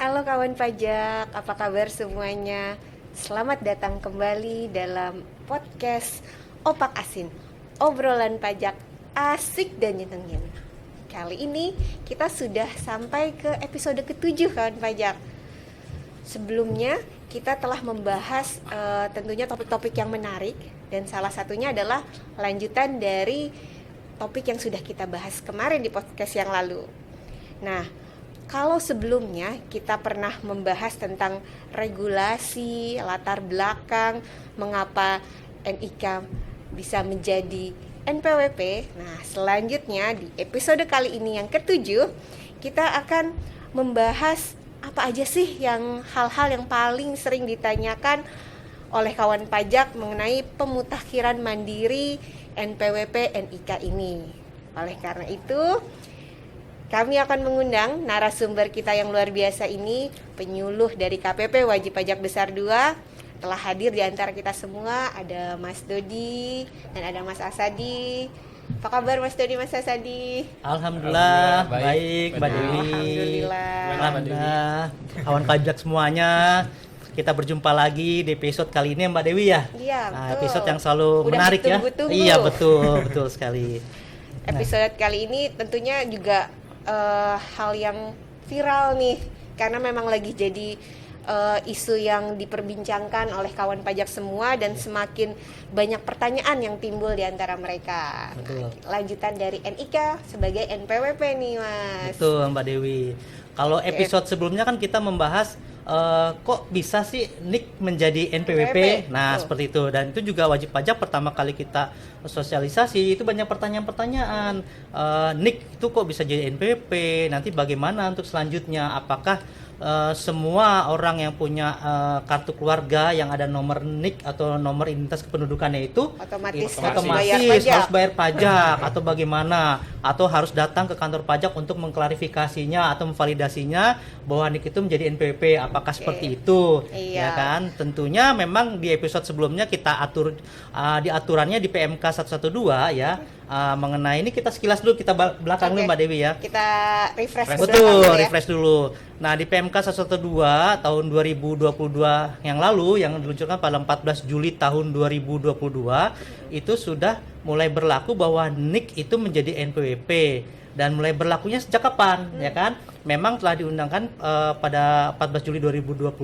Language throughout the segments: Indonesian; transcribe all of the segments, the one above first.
Halo kawan pajak, apa kabar semuanya? Selamat datang kembali dalam podcast Opak Asin, obrolan pajak asik dan nyenengin. Kali ini kita sudah sampai ke episode ke-7 kawan pajak. Sebelumnya kita telah membahas tentunya topik-topik yang menarik, dan salah satunya adalah lanjutan dari topik yang sudah kita bahas kemarin di podcast yang lalu. Nah, kalau sebelumnya kita pernah membahas tentang regulasi, latar belakang, mengapa NIK bisa menjadi NPWP. Nah, selanjutnya di episode kali ini yang ke-7, kita akan membahas apa aja sih hal-hal yang paling sering ditanyakan oleh kawan pajak mengenai pemutakhiran mandiri NPWP NIK ini. Oleh karena itu, kami akan mengundang narasumber kita yang luar biasa ini, penyuluh dari KPP Wajib Pajak Besar 2. Telah hadir di antara kita semua, ada Mas Dodi dan ada Mas Asadi. Apa kabar Mas Dodi, Mas Asadi? Alhamdulillah baik Mbak Dewi. Alhamdulillah. Kawan pajak semuanya, kita berjumpa lagi di episode kali ini Mbak Dewi ya. Iya, Nah, betul. episode yang selalu Udah menarik ya. ditunggu-tunggu. Iya, betul sekali. Episode kali ini tentunya juga hal yang viral nih, karena memang lagi jadi isu yang diperbincangkan oleh kawan pajak semua, dan semakin banyak pertanyaan yang timbul di antara mereka. Betul. Nah, lanjutan dari NIK sebagai NPWP nih Mas. Betul Mbak Dewi. Kalau episode sebelumnya kan kita membahas kok bisa sih NIK menjadi NPWP? Nah, Betul. seperti itu. Dan itu juga wajib pajak pertama kali kita sosialisasi, itu banyak pertanyaan-pertanyaan. NIK itu kok bisa jadi NPWP? Nanti bagaimana untuk selanjutnya? Apakah semua orang yang punya kartu keluarga yang ada nomor NIK atau nomor identitas kependudukannya itu Otomatis harus bayar pajak atau bagaimana, atau harus datang ke kantor pajak untuk mengklarifikasinya atau memvalidasinya bahwa NIK itu menjadi NPWP, apakah seperti itu? Iya. Ya kan, tentunya memang di episode sebelumnya kita atur di aturannya di PMK 112 ya, mengenai ini kita sekilas dulu, kita belakang dulu Mbak Dewi ya. Kita refresh Betul, ya. refresh dulu. Nah, di PMK 112 tahun 2022 yang lalu, yang diluncurkan pada 14 Juli tahun 2022, itu sudah mulai berlaku bahwa NIK itu menjadi NPWP. Dan mulai berlakunya sejak kapan, ya kan? Memang telah diundangkan pada 14 Juli 2022,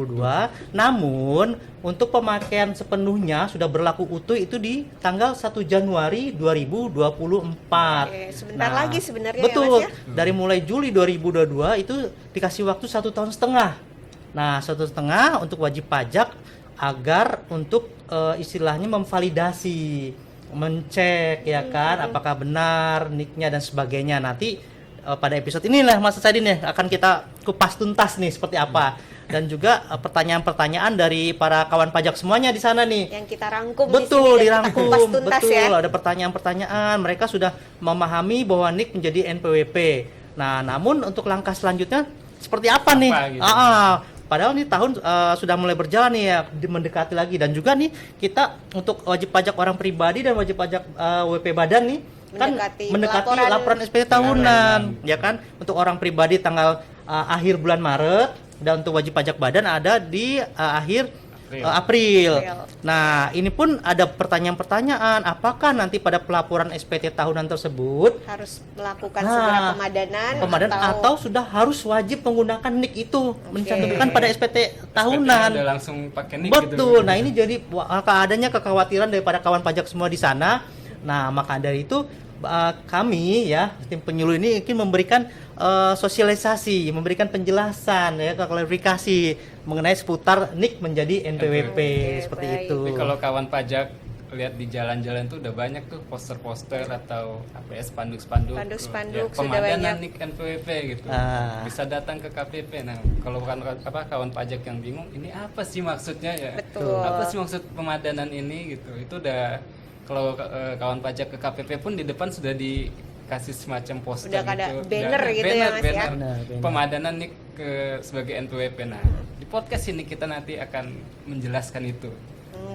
namun untuk pemakaian sepenuhnya sudah berlaku utuh itu di tanggal 1 Januari 2024. Oke, sebentar lagi sebenarnya betul, ya Mas ya? dari mulai Juli 2022 itu dikasih waktu 1,5 tahun. Nah, 1,5 tahun untuk wajib pajak agar untuk istilahnya memvalidasi, mencek ya kan, apakah benar NIK-nya dan sebagainya. Nanti pada episode inilah Mas Sadin ya akan kita kupas tuntas nih seperti apa, dan juga pertanyaan-pertanyaan dari para kawan pajak semuanya di sana nih. Yang kita rangkum Betul, di sini dan kita kupas dirangkum. tuntas Betul, ya. ada pertanyaan-pertanyaan, mereka sudah memahami bahwa NIK menjadi NPWP. Nah, namun untuk langkah selanjutnya seperti apa nih? Gitu. Padahal nih tahun sudah mulai berjalan nih ya, mendekati lagi, dan juga nih kita untuk wajib pajak orang pribadi dan wajib pajak WP Badan nih mendekati laporan SPT tahunan, ya kan? Untuk orang pribadi tanggal akhir bulan Maret, dan untuk wajib pajak badan ada di akhir April. Nah, ini pun ada pertanyaan-pertanyaan, apakah nanti pada pelaporan SPT tahunan tersebut harus melakukan segera pemadanan atau sudah harus wajib menggunakan NIK itu, mencantumkan pada SPT tahunan. Udah langsung pakai NIK. Betul. Gitu. Nah, ini jadi adanya kekhawatiran daripada kawan pajak semua di sana. Nah, maka dari itu kami ya, tim penyuluh ini ingin memberikan sosialisasi, memberikan penjelasan ya, klarifikasi mengenai seputar NIK menjadi NPWP. Seperti baik. itu. Tapi kalau kawan pajak lihat di jalan-jalan tuh udah banyak tuh poster-poster atau apa ya, spanduk-spanduk Spanduk-spanduk, tuh, sudah pemadanan banyak. NIK NPWP gitu. Bisa datang ke KPP. Nah, kalau kawan pajak yang bingung, ini apa sih maksudnya ya? Betul. Apa sih maksud pemadanan ini gitu? Itu udah, kalau kawan pajak ke KPP pun di depan sudah dikasih semacam poster Udah gitu. ada banner gitu ya, Mas, ya? Benar. Pemadanan NIK sebagai NPWP. Nah, di podcast ini kita nanti akan menjelaskan itu.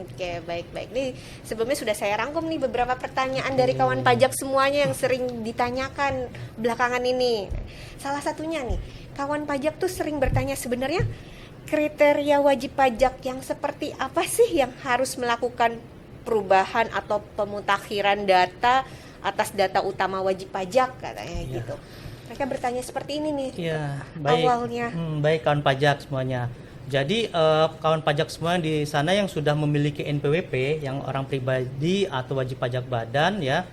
Oke, baik-baik. Nih sebelumnya sudah saya rangkum nih beberapa pertanyaan dari kawan pajak semuanya yang sering ditanyakan belakangan ini. Salah satunya nih, kawan pajak tuh sering bertanya sebenarnya kriteria wajib pajak yang seperti apa sih yang harus melakukan perubahan atau pemutakhiran data atas data utama wajib pajak katanya gitu. Mereka bertanya seperti ini nih. Iya, baik. Awalnya. Baik kawan pajak semuanya. Jadi kawan pajak semua di sana yang sudah memiliki NPWP, yang orang pribadi atau wajib pajak badan ya,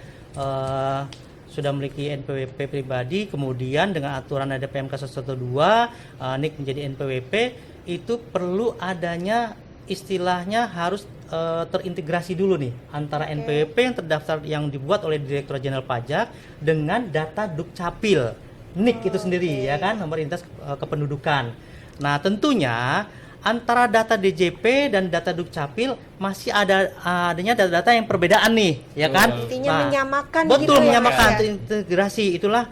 sudah memiliki NPWP pribadi, kemudian dengan aturan ada PMK 112, NIK menjadi NPWP, itu perlu adanya istilahnya harus terintegrasi dulu nih antara NPWP yang terdaftar yang dibuat oleh Direktorat Jenderal Pajak dengan data Dukcapil, NIK itu sendiri ya kan, nomor identitas kependudukan. Nah, tentunya antara data DJP dan data Dukcapil masih adanya data-data yang perbedaan nih, ya kan? Intinya menyamakan betul, gitu ya, menyamakan, Mas, ya? terintegrasi. Itulah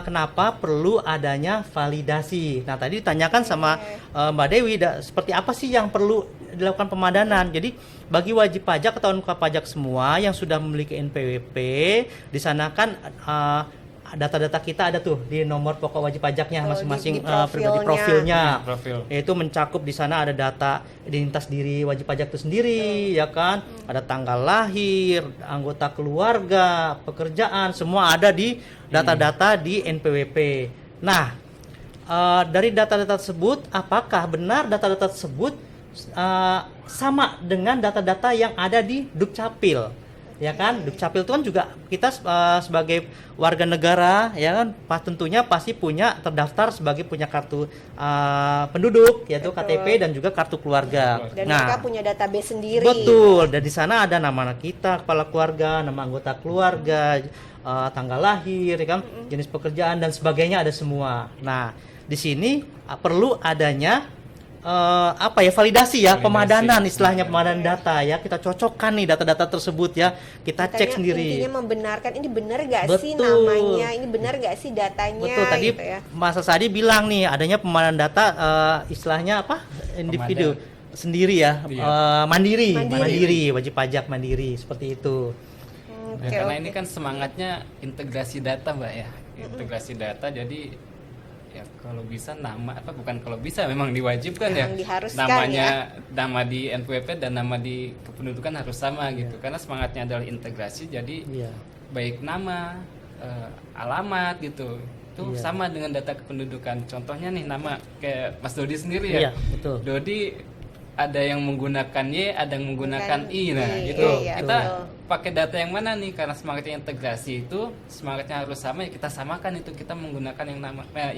kenapa perlu adanya validasi. Nah, tadi ditanyakan sama Mbak Dewi, seperti apa sih yang perlu dilakukan pemadanan. Jadi, bagi wajib pajak atau non pajak semua yang sudah memiliki NPWP, di sana kan data-data kita ada tuh di nomor pokok wajib pajaknya masing-masing pribadi profilnya. Yaitu mencakup di sana ada data identitas diri wajib pajak itu sendiri, ya kan? Ada tanggal lahir, anggota keluarga, pekerjaan, semua ada di data-data di NPWP. Nah, dari data-data tersebut, apakah benar data-data tersebut sama dengan data-data yang ada di Dukcapil? Ya kan, Dukcapil itu kan juga kita sebagai warga negara ya kan, tentunya pasti punya terdaftar sebagai punya kartu penduduk, yaitu KTP dan juga kartu keluarga. Dan mereka punya database sendiri. Betul, dan di sana ada nama kita, kepala keluarga, nama anggota keluarga, tanggal lahir, ya kan, jenis pekerjaan dan sebagainya ada semua. Nah, di sini perlu adanya validasi ya, pemadanan, istilahnya pemadanan data ya, kita cocokkan nih data-data tersebut ya, kita cek sendiri. Intinya membenarkan ini benar gak Betul. sih namanya, ini benar gak sih datanya. Betul, tadi gitu ya. Mas Sadi bilang nih adanya pemadanan data, istilahnya apa, individu sendiri ya, mandiri, wajib pajak mandiri, seperti itu. Karena ini kan semangatnya integrasi data, Mbak ya, integrasi data, jadi ya kalau bisa memang diwajibkan ya, diharuskan namanya ya. Nama di NPWP dan nama di kependudukan harus sama gitu, karena semangatnya adalah integrasi, jadi baik nama, alamat gitu itu sama dengan data kependudukan. Contohnya nih nama kayak Mas Dodi sendiri ya, betul. Dodi ada yang menggunakan Y, ada yang menggunakan I. Nah, itu kita pakai data yang mana nih? Karena semangatnya integrasi itu, semangatnya harus sama ya, kita samakan itu, kita menggunakan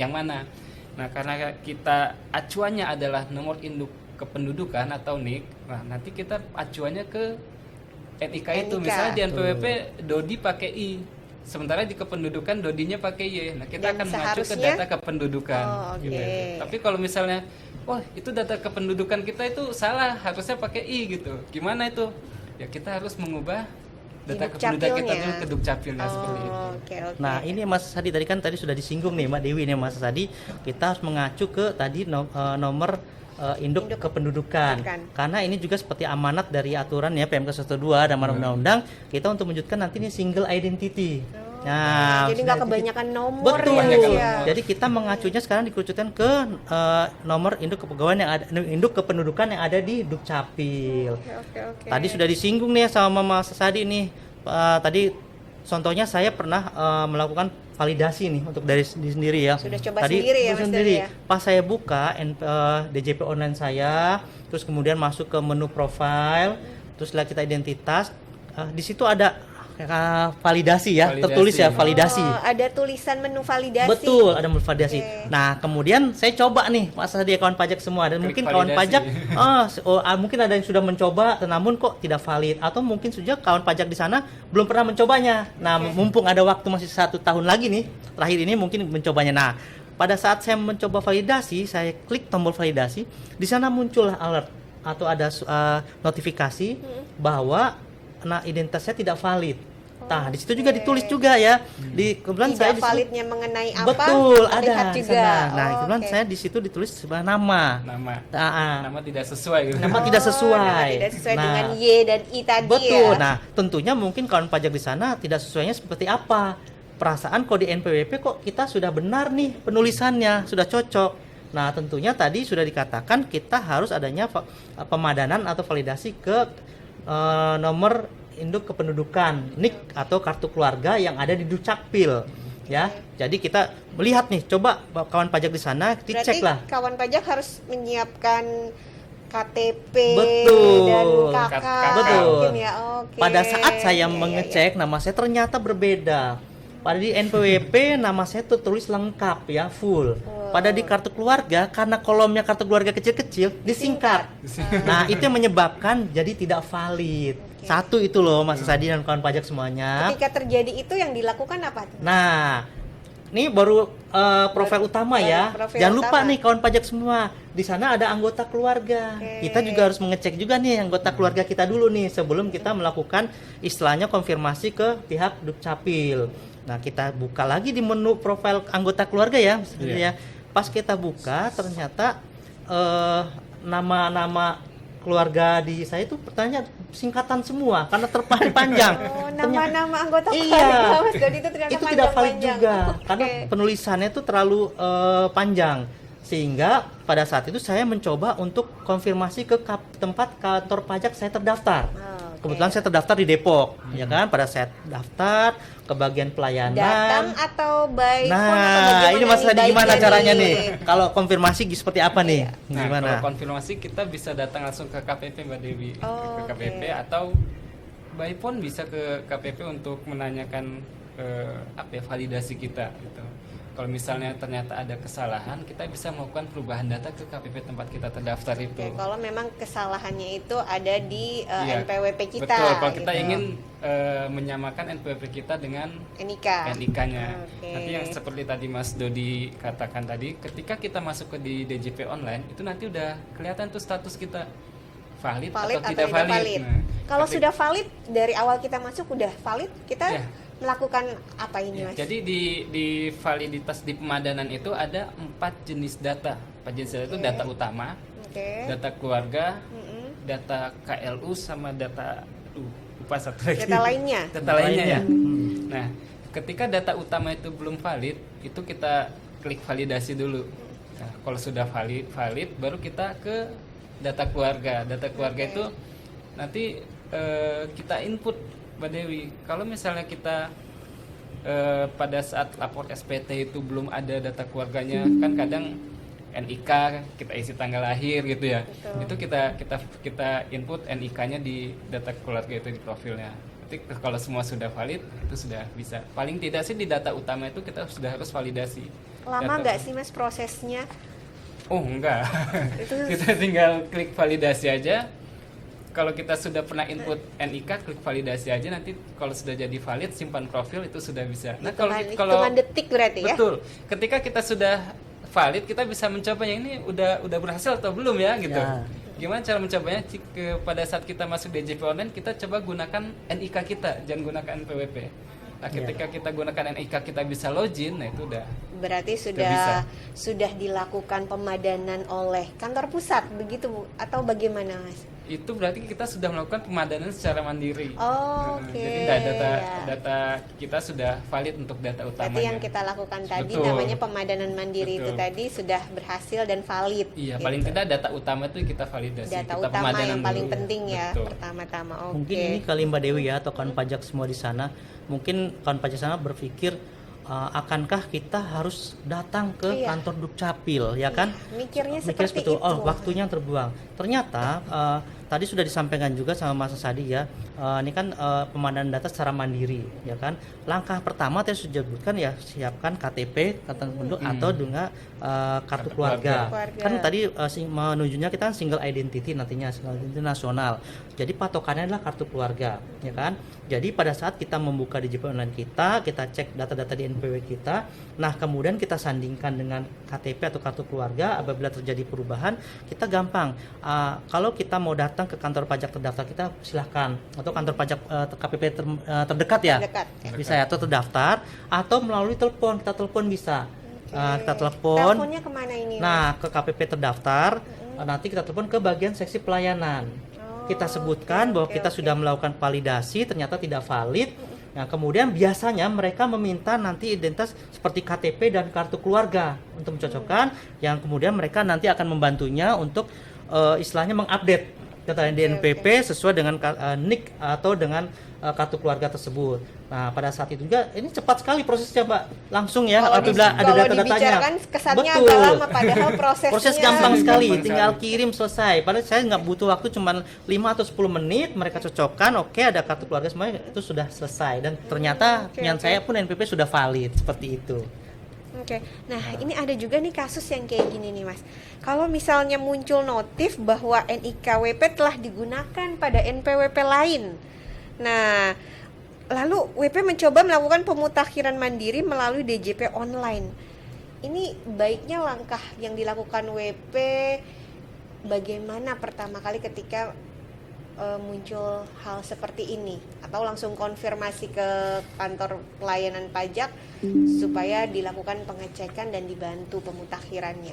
yang mana. Nah, karena kita acuannya adalah nomor induk kependudukan atau NIK. Nah, nanti kita acuannya ke NIK itu. Misalnya di NPWP Dodi pakai I, sementara di kependudukan Dodinya pakai Y. Nah, kita akan mengacu ke data kependudukan. Gitu. Tapi kalau misalnya itu data kependudukan kita itu salah, harusnya pakai I gitu. Gimana itu? Ya kita harus mengubah data kependudukan kita dulu ke Dukcapilnya seperti itu. Nah, ini Mas Sadi tadi sudah disinggung nih Mbak Dewi nih, Mas Sadi, kita harus mengacu ke tadi nomor induk kependudukan. Karena ini juga seperti amanat dari aturan ya PMK 112 dan undang-undang kita untuk menunjukkan nanti ini single identity. Nah, jadi nggak kebanyakan nomor. Betul. Ya. Jadi kita mengacunya sekarang dikerucutkan ke nomor induk kepegawaian yang ada, induk kependudukan yang ada di Dukcapil. Tadi sudah disinggung nih sama Mas Sadi nih. Tadi contohnya saya pernah melakukan validasi nih untuk dari sendiri ya. Sudah coba sendiri ya, Mas Dodi ya. Pas saya buka DJP online saya, terus kemudian masuk ke menu profile, terus lihat kita identitas, di situ ada validasi ya, tertulis ya validasi. Ada tulisan menu validasi. Betul, ada menu validasi. Nah, kemudian saya coba nih, masa dia kawan pajak semua, dan mungkin kawan pajak, mungkin ada yang sudah mencoba, namun kok tidak valid, atau mungkin sudah kawan pajak di sana belum pernah mencobanya. Nah, mumpung ada waktu masih 1 tahun lagi nih, terakhir ini mungkin mencobanya. Nah, pada saat saya mencoba validasi, saya klik tombol validasi, di sana muncul alert atau ada notifikasi bahwa identitasnya tidak valid. Nah, di situ juga ditulis juga ya. Kebetulan saya Tidak validnya mengenai apa? betul ada terlihat di juga. sana. Nah, Oh, kebetulan oke. saya di situ ditulis sebuah nama. Nama tidak sesuai gitu. Nama tidak sesuai. Nama tidak sesuai Nah, dengan Y dan I tadi betul. ya. Nah, tentunya mungkin kawan pajak di sana tidak sesuainya seperti apa. Perasaan kok di NPWP kok kita sudah benar nih penulisannya, sudah cocok. Nah, tentunya tadi sudah dikatakan kita harus adanya pemadanan atau validasi ke nomor induk kependudukan NIK atau kartu keluarga yang ada di Dukcapil ya. Jadi kita melihat nih, coba kawan pajak di sana dicek Berarti lah. kawan pajak harus menyiapkan KTP Betul. dan KK Betul. mungkin ya. Oke. Pada saat saya Iya, iya, mengecek nama saya ternyata berbeda. Pada di NPWP nama saya tuh tulis lengkap ya, full. Pada di kartu keluarga karena kolomnya kartu keluarga kecil-kecil disingkat. Nah, itu yang menyebabkan jadi tidak valid. Satu itu loh Mas Sadi dan kawan pajak semuanya. Ketika terjadi itu yang dilakukan apa? Nah, ini baru profil utama baru ya. profil Jangan lupa utama. nih kawan pajak semua. Di sana ada anggota keluarga. Oke. Kita juga harus mengecek juga nih anggota keluarga kita dulu nih sebelum kita melakukan istilahnya konfirmasi ke pihak Dukcapil. Nah, kita buka lagi di menu profil anggota keluarga ya, ya. Pas kita buka ternyata nama-nama keluarga di saya itu pertanyaan singkatan semua karena terpanjang. Oh, nama-nama anggota Iya. keluarga Mas Dodi itu ternyata Itu tidak valid panjang-panjang. juga Oke. karena penulisannya itu terlalu panjang, sehingga pada saat itu saya mencoba untuk konfirmasi ke tempat kantor pajak saya terdaftar. Oke. Kebetulan saya terdaftar di Depok, ya kan. Pada saya daftar ke bagian pelayanan. Datang atau by phone atau Nah, bagaimana ini Mas nih Sadi gimana baiknya caranya nih? Kalau konfirmasi seperti apa nih? Nah, Gimana? kalau konfirmasi kita bisa datang langsung ke KPP Mbak Dewi, Oh, ke KPP oke. atau by phone bisa ke KPP untuk menanyakan validasi kita gitu. Kalau misalnya ternyata ada kesalahan, kita bisa melakukan perubahan data ke KPP tempat kita terdaftar itu. Oke, kalau memang kesalahannya itu ada di Iya, NPWP kita. Betul, kalau kita gitu. ingin menyamakan NPWP kita dengan NIK. NIK-nya. Oke. Nanti yang seperti tadi Mas Dodi katakan tadi, ketika kita masuk ke di DJP online, itu nanti udah kelihatan tuh status kita valid Valid atau tidak valid. Nah, Kalau ketika- sudah valid dari awal kita masuk udah valid, kita Ya. melakukan apa ini, Ya, Mas? jadi di validitas di pemadanan itu ada 4 jenis data. 4 jenis data itu Oke. data utama, Oke. data keluarga, Mm-mm. data KLU sama data lupa satu lagi. Data lainnya. Data lainnya ya. Hmm. Nah, ketika data utama itu belum valid, itu kita klik validasi dulu. Nah, kalau sudah valid baru kita ke data keluarga. Data keluarga Oke. itu nanti kita input Mbak Dewi. Kalau misalnya kita pada saat lapor SPT itu belum ada data keluarganya, kan kadang NIK kita isi tanggal lahir gitu ya. Betul. Itu kita input NIK-nya di data keluarga itu di profilnya. Nanti kalau semua sudah valid itu sudah bisa. Paling tidak sih di data utama itu kita sudah harus validasi. Lama Data- nggak sih, Mas, prosesnya? Oh enggak. Itu- Kita tinggal klik validasi aja. Kalau kita sudah pernah input NIK, klik validasi aja. Nanti kalau sudah jadi valid, simpan profil itu sudah bisa. Nah Hitungan detik berarti ya? betul, ketika kita sudah valid, kita bisa mencoba yang ini udah berhasil atau belum ya gitu. Ya. Gimana cara mencobanya? Pada saat kita masuk DJP online, kita coba gunakan NIK kita, jangan gunakan NPWP. Nah, ketika kita gunakan NIK kita bisa login, nah itu udah Berarti bisa. sudah dilakukan pemadanan oleh kantor pusat begitu Bu? Atau bagaimana, Mas? itu berarti kita sudah melakukan pemadanan secara mandiri. Oh, Nah, oke. Jadi Ya. data kita sudah valid untuk data utamanya. Berarti yang kita lakukan tadi Betul. namanya pemadanan mandiri itu Betul. tadi sudah berhasil dan valid. Iya, gitu. paling tidak data utama itu kita validasi. Data kita utama pemadanan yang paling dulu. penting ya Betul. pertama-tama. Oke. Mungkin ini kali Mbak Dewi ya atau kawan pajak semua di sana, mungkin kawan pajak sana berpikir akankah kita harus datang ke Iya. kantor Dukcapil ya kan? Mikirnya Mikir seperti itu. itu. Oh, waktunya terbuang. Ternyata tadi sudah disampaikan juga sama Mas Sadi ya. Ini kan pemadanan data secara mandiri ya kan. Langkah pertama tadi sudah disebutkan ya, siapkan KTP kata penduduk atau dengan kartu keluarga. keluarga. Kan tadi menunjuknya kita kan single identity nantinya, single identity nasional. Jadi patokannya adalah kartu keluarga, ya kan? Jadi pada saat kita membuka di DJP online kita cek data-data di NPW kita. Nah, kemudian kita sandingkan dengan KTP atau kartu keluarga. Apabila terjadi perubahan, kita gampang. Kalau kita mau datang datang ke kantor pajak terdaftar kita, silahkan, atau kantor pajak KPP terdekat ya, Terdekat, ya. bisa ya, atau terdaftar, atau melalui telepon, kita telepon bisa. Kita telepon. Teleponnya kemana ini? Nah, ke KPP terdaftar, nanti kita telepon ke bagian seksi pelayanan. Kita sebutkan bahwa kita sudah melakukan validasi, ternyata tidak valid. Nah, kemudian biasanya mereka meminta nanti identitas seperti KTP dan kartu keluarga untuk mencocokkan, yang kemudian mereka nanti akan membantunya untuk istilahnya mengupdate data di NPP sesuai dengan NIK atau dengan kartu keluarga tersebut. Nah, pada saat itu juga ini cepat sekali prosesnya, Mbak. Langsung ya, apabila ada data-datanya. Kesannya agak lama, padahal prosesnya proses gampang sekali, gampang tinggal sekali. kirim selesai. Padahal saya nggak butuh waktu cuma 5 atau 10 menit, mereka cocokkan, oke, ada kartu keluarga semuanya, itu sudah selesai. Dan ternyata punya saya pun NPP sudah valid, seperti itu. Oke, nah ini ada juga nih kasus yang kayak gini nih Mas. Kalau misalnya muncul notif bahwa NIK WP telah digunakan pada NPWP lain. Nah, lalu WP mencoba melakukan pemutakhiran mandiri melalui DJP online. Ini baiknya langkah yang dilakukan WP bagaimana pertama kali ketika muncul hal seperti ini, atau langsung konfirmasi ke kantor pelayanan pajak supaya dilakukan pengecekan dan dibantu pemutakhirannya.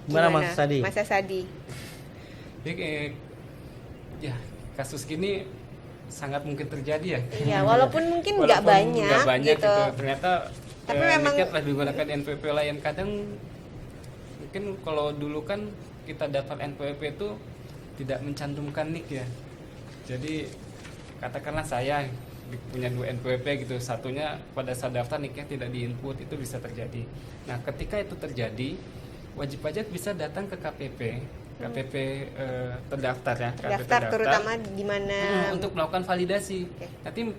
Gimana Mas Sadi? Mas Sadi? Jadi ya kasus gini sangat mungkin terjadi ya. Iya, walaupun mungkin nggak banyak gitu. Ternyata tapi memang telah digunakan NPWP lain. Kadang mungkin kalau dulu kan kita daftar NPWP itu tidak mencantumkan NIK ya. Jadi katakanlah saya punya 2 NPWP gitu, satunya pada saat daftar NIK-nya tidak diinput, itu bisa terjadi. Nah, ketika itu terjadi, wajib pajak bisa datang ke KPP terdaftar ya. Daftar terutama di mana untuk melakukan validasi. Nanti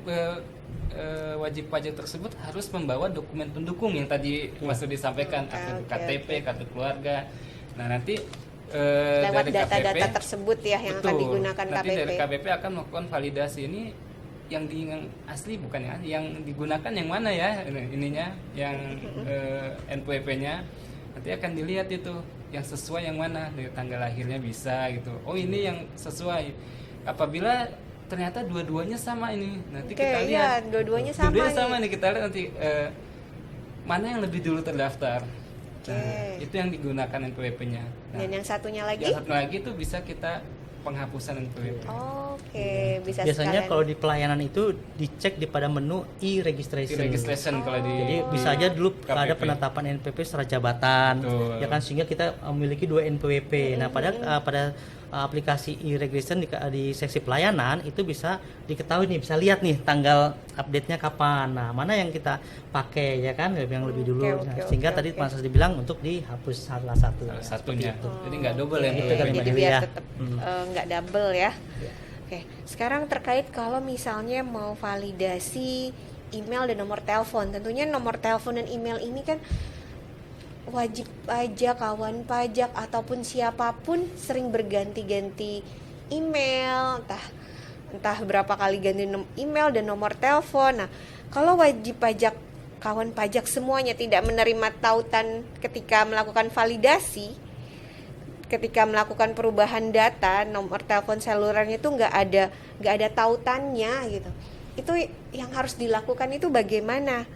wajib pajak tersebut harus membawa dokumen pendukung yang tadi Mas Rudi sampaikan, KTP, kartu keluarga. Nah, nanti lewat dari data-data KPP, tersebut ya yang akan digunakan nanti KPP. dari KPP akan melakukan validasi. Ini yang asli bukan ya, yang digunakan yang mana ya ininya, yang NPWP-nya. Nanti akan dilihat itu yang sesuai yang mana, dari tanggal lahirnya bisa gitu. Oh, ini yang sesuai. Apabila ternyata dua-duanya sama ini, nanti kita lihat dua-duanya sama nih, kita lihat nanti mana yang lebih dulu terdaftar. Nah, itu yang digunakan NPWP-nya. Nah, dan yang satunya lagi? Yang satu lagi itu bisa kita penghapusan NPWP. Bisa biasanya sekalian. kalau di pelayanan itu dicek di pada menu e-registration. Kalau di Jadi bisa aja dulu KPP. ada penetapan NPP secara jabatan. Betul. Ya kan, sehingga kita memiliki 2 NPWP. Nah, pada aplikasi e-registration di seksi pelayanan itu bisa diketahui nih, bisa lihat nih tanggal update-nya kapan. Nah, mana yang kita pakai ya kan, yang lebih dulu. Sehingga tadi Mas Sadi bilang untuk dihapus salah satunya. Jadi nggak double ya. Jadi biar tetap nggak double ya. Oke, sekarang terkait kalau misalnya mau validasi email dan nomor telepon, tentunya nomor telepon dan email ini kan wajib pajak, kawan pajak ataupun siapapun sering berganti-ganti email, entah berapa kali ganti email dan nomor telepon. Nah, kalau wajib pajak, kawan pajak semuanya tidak menerima tautan ketika melakukan validasi, ketika melakukan perubahan data nomor telepon selulernya itu nggak ada tautannya gitu. Itu yang harus dilakukan itu bagaimana?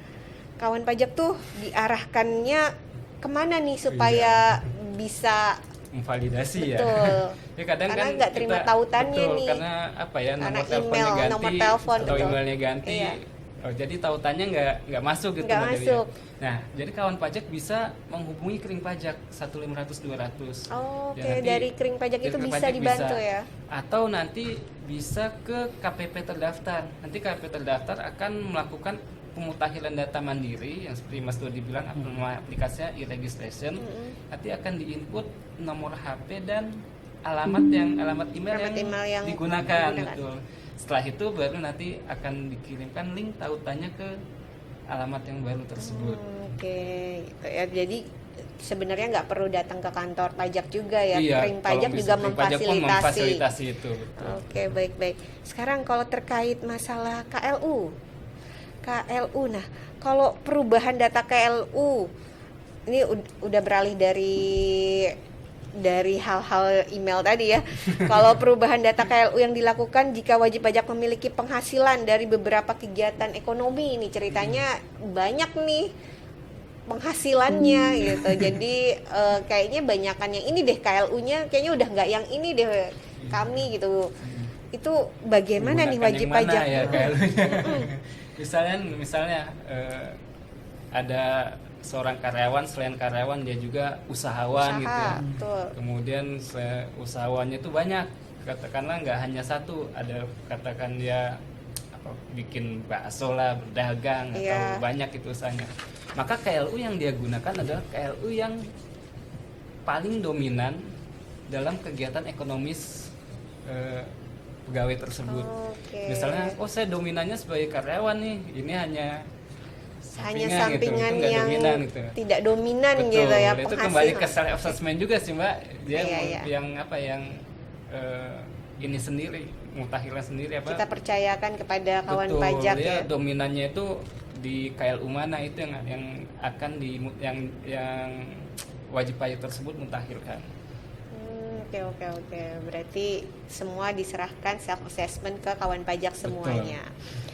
Kawan pajak tuh diarahkannya kemana nih supaya bisa memvalidasi betul. Ya kadang karena kan nggak terima tautannya nih. Karena apa ya, Karena nomor teleponnya email, ganti nomor telepon, atau betul. emailnya ganti. Iya. Oh, jadi tautannya nggak masuk gitu. Nggak masuk. Nah, jadi kawan pajak bisa menghubungi Kering Pajak 1-500-200. Oke, Ya, nanti dari Kering Pajak dari itu Kering bisa Pajak dibantu ya. Atau nanti bisa ke KPP terdaftar. Nanti KPP terdaftar akan melakukan pemutakhiran data mandiri yang seperti Mas Dodi bilang, aplikasinya e-registration. Nanti akan diinput nomor HP dan alamat email yang digunakan. Betul. Setelah itu baru nanti akan dikirimkan link tautannya ke alamat yang baru tersebut. Oke, gitu ya. Jadi sebenarnya nggak perlu datang ke kantor pajak juga ya. Iya, Kering Pajak juga memfasilitasi itu. Betul. Oke, baik. Sekarang kalau terkait masalah KLU, nah kalau perubahan data KLU ini udah beralih dari dari hal-hal email tadi ya. Kalau perubahan data KLU yang dilakukan jika wajib pajak memiliki penghasilan dari beberapa kegiatan ekonomi, ini ceritanya banyak nih penghasilannya gitu. Jadi kayaknya banyakan yang ini deh KLU-nya, kayaknya udah nggak yang ini deh kami gitu. Itu bagaimana nih wajib pajak? Ya, misalnya ada seorang karyawan, selain karyawan dia juga usahawan gitu ya. Betul. Kemudian usahawannya itu banyak, katakanlah nggak hanya satu, ada katakan dia bikin bakso lah, berdagang atau banyak itu usahanya. Maka KLU yang dia gunakan adalah KLU yang paling dominan dalam kegiatan ekonomis pegawai tersebut. Misalnya, saya dominannya sebagai karyawan nih, ini hanya sampingan gitu, yang dominan, gitu. Tidak dominan. Betul, gitu ya, itu kembali ke self assessment juga sih Mbak, dia yang ini sendiri, mutakhirnya sendiri apa? Kita percayakan kepada kawan pajak ya. Dominannya itu di KLU mana, itu yang akan yang wajib pajak tersebut mutakhirkan. Oke. Berarti semua diserahkan self assessment ke kawan pajak semuanya. Betul.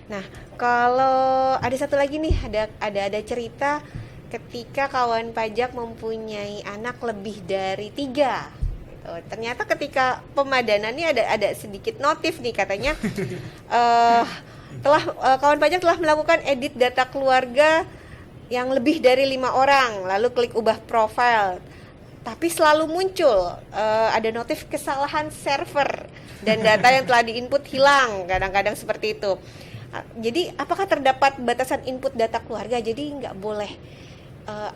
Nah, kalau ada satu lagi nih, ada cerita ketika kawan pajak mempunyai anak lebih dari 3. Gitu. Ternyata ketika pemadanan ini ada sedikit notif nih, katanya kawan pajak telah melakukan edit data keluarga yang lebih dari 5 orang, lalu klik ubah profile. Tapi selalu muncul ada notif kesalahan server dan data yang telah diinput hilang, kadang-kadang seperti itu. Jadi apakah terdapat batasan input data keluarga? Jadi nggak boleh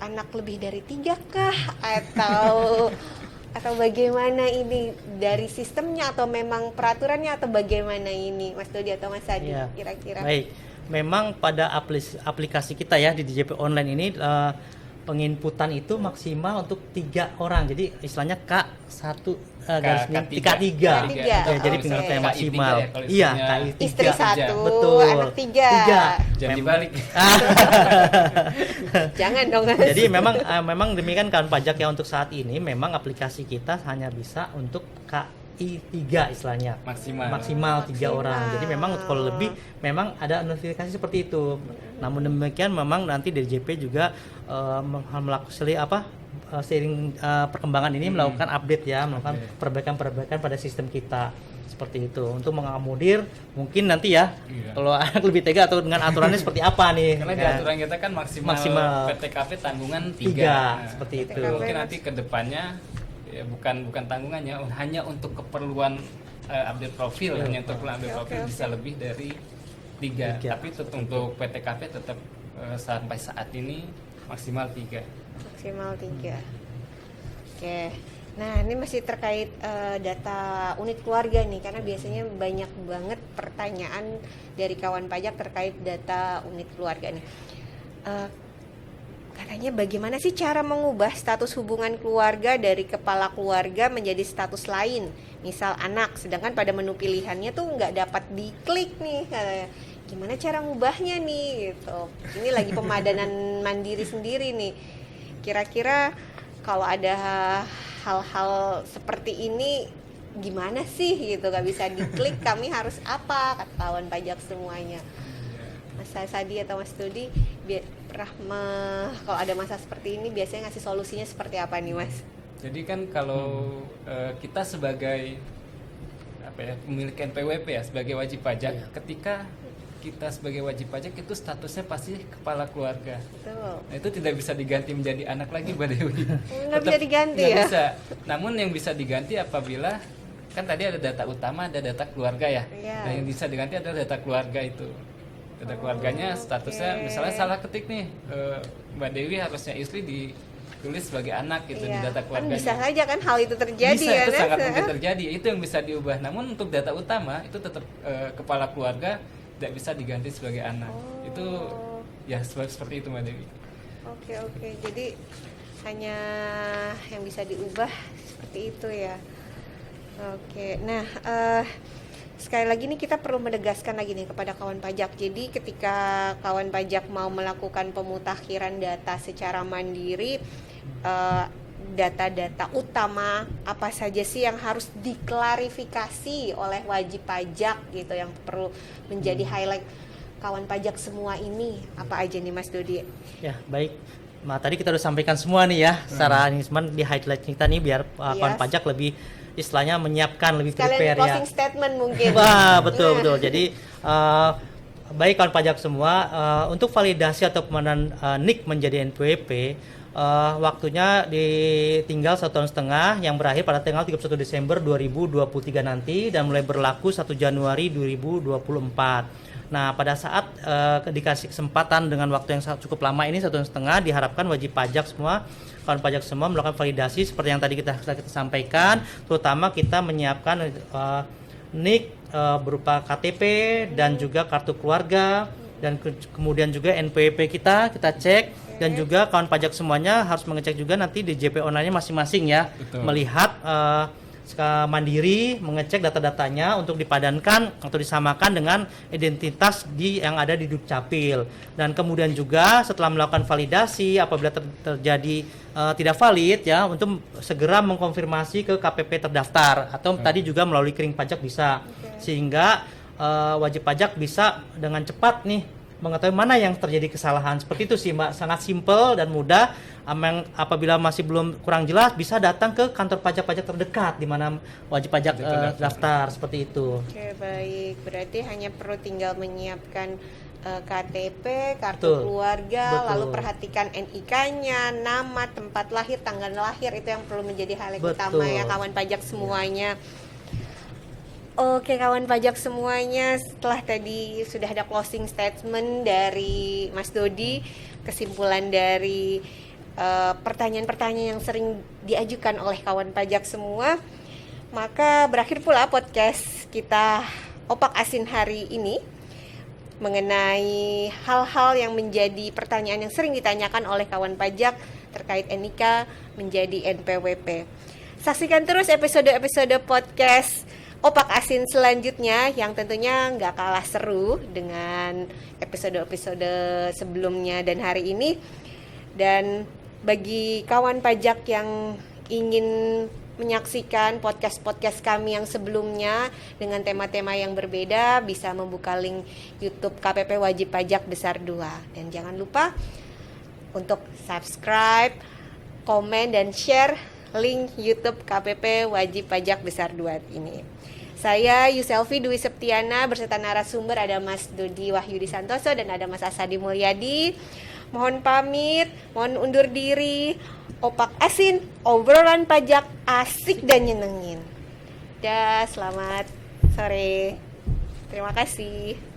anak lebih dari 3 kah? Atau bagaimana ini dari sistemnya, atau memang peraturannya, atau bagaimana ini Mas Dodi atau Mas Adi kira-kira? Baik, memang pada aplikasi kita ya di DJP Online ini penginputan itu maksimal untuk 3 orang. Jadi istilahnya K1 K3. Ya, jadi penginputan yang maksimal. Iya, KI3. Istri 1, betul. anak 3. Jadi balik. Jangan dong. Jadi memang demikian kan pajak ya, untuk saat ini memang aplikasi kita hanya bisa untuk KI3 istilahnya. Maksimal 3 orang. Jadi memang kalau lebih memang ada notifikasi seperti itu. Namun demikian memang nanti dari JP juga melakukan seiring perkembangan ini melakukan update ya, melakukan perbaikan pada sistem kita seperti itu untuk mengakomodir mungkin nanti ya kalau anak lebih tega atau dengan aturannya seperti apa nih. Karena di aturan kita kan maksimal PTKP tanggungan 3. Seperti itu. Mungkin nanti ke depannya ya bukan tanggungannya, hanya untuk keperluan update profil, hanya untuk update profil bisa lebih dari 3. Tapi untuk PTKP tetap sampai saat ini maksimal 3. Maksimal 3. Oke. Nah, ini masih terkait data unit keluarga nih, karena biasanya banyak banget pertanyaan dari kawan pajak terkait data unit keluarga nih. Katanya bagaimana sih cara mengubah status hubungan keluarga dari kepala keluarga menjadi status lain, misal anak, sedangkan pada menu pilihannya tuh nggak dapat diklik nih, katanya. Gimana cara ngubahnya nih gitu. Ini lagi pemadanan mandiri sendiri nih. Kira-kira kalau ada hal-hal seperti ini gimana sih gitu, gak bisa diklik, kami harus apa, kata kawan pajak semuanya. Mas Sadi atau Mas Dodi kalau ada masa seperti ini biasanya ngasih solusinya seperti apa nih Mas? Jadi kan kalau kita sebagai pemilik NPWP ya, sebagai wajib pajak, ketika kita sebagai wajib pajak itu statusnya pasti kepala keluarga. Betul. Nah, itu tidak bisa diganti menjadi anak lagi, Mbak Dewi. Nggak bisa diganti ya? Bisa. Namun yang bisa diganti apabila kan tadi ada data utama, ada data keluarga ya. Nah, yang bisa diganti adalah data keluarga itu. Data keluarganya statusnya misalnya salah ketik nih, Mbak Dewi harusnya Isli ditulis sebagai anak gitu di data keluarganya. Kan bisa saja kan hal itu terjadi. Bisa, itu sangat mungkin terjadi. Itu yang bisa diubah. Namun untuk data utama itu tetap kepala keluarga tidak bisa diganti sebagai anak. Itu ya seperti itu Mbak Dewi. Oke. Jadi hanya yang bisa diubah seperti itu ya. Oke. Nah, sekali lagi nih kita perlu menegaskan lagi nih kepada kawan pajak. Jadi ketika kawan pajak mau melakukan pemutakhiran data secara mandiri, data-data utama apa saja sih yang harus diklarifikasi oleh wajib pajak gitu, yang perlu menjadi highlight kawan pajak semua ini, apa aja nih Mas Dodi? Ya, baik. Nah, tadi kita udah sampaikan semua nih ya, secara ini cuman di highlight kita nih biar kawan pajak lebih istilahnya menyiapkan, lebih sekalian prepare ya. closing statement mungkin. Wah, betul. Jadi baik kawan pajak semua, untuk validasi atau pemenuhan NIK menjadi NPWP, waktunya tinggal 1,5 tahun yang berakhir pada tanggal 31 Desember 2023 nanti dan mulai berlaku 1 Januari 2024. Nah, pada saat dikasih kesempatan dengan waktu yang cukup lama ini 1,5 tahun, diharapkan wajib pajak semua, kawan pajak semua melakukan validasi seperti yang tadi kita sampaikan, terutama kita menyiapkan NIK berupa KTP dan juga kartu keluarga, dan kemudian juga NPWP kita cek, dan juga kawan pajak semuanya harus mengecek juga nanti di JP online-nya masing-masing ya. Betul. Melihat mandiri mengecek data-datanya untuk dipadankan atau disamakan dengan identitas yang ada di Dukcapil. Dan kemudian juga setelah melakukan validasi, apabila terjadi tidak valid ya, untuk segera mengkonfirmasi ke KPP terdaftar atau tadi juga melalui kering pajak bisa. Sehingga wajib pajak bisa dengan cepat nih mengetahui mana yang terjadi kesalahan. Seperti itu sih Mbak, sangat simpel dan mudah. Apabila masih belum kurang jelas, bisa datang ke kantor pajak terdekat di mana wajib pajak daftar, seperti itu. Oke, baik. Berarti hanya perlu tinggal menyiapkan KTP, kartu keluarga, lalu perhatikan NIK-nya, nama, tempat lahir, tanggal lahir, itu yang perlu menjadi hal yang utama ya kawan pajak semuanya. Oke kawan pajak semuanya, setelah tadi sudah ada closing statement dari Mas Dodi, kesimpulan dari pertanyaan-pertanyaan yang sering diajukan oleh kawan pajak semua, maka berakhir pula podcast kita Opak Asin hari ini mengenai hal-hal yang menjadi pertanyaan yang sering ditanyakan oleh kawan pajak terkait NIK menjadi NPWP. Saksikan terus episode-episode podcast Opak Asin selanjutnya yang tentunya nggak kalah seru dengan episode-episode sebelumnya dan hari ini. Dan bagi kawan pajak yang ingin menyaksikan podcast-podcast kami yang sebelumnya dengan tema-tema yang berbeda, bisa membuka link YouTube KPP Wajib Pajak Besar 2. Dan jangan lupa untuk subscribe, komen, dan share link YouTube KPP Wajib Pajak Besar 2 ini. Saya Yuselvi Dwi Septiana beserta narasumber ada Mas Dodi Wahyudi Santoso dan ada Mas Asadi Mulyadi. Mohon pamit, mohon undur diri. Opak Asin, obrolan pajak asik dan nyenengin. Dah, selamat sore. Terima kasih.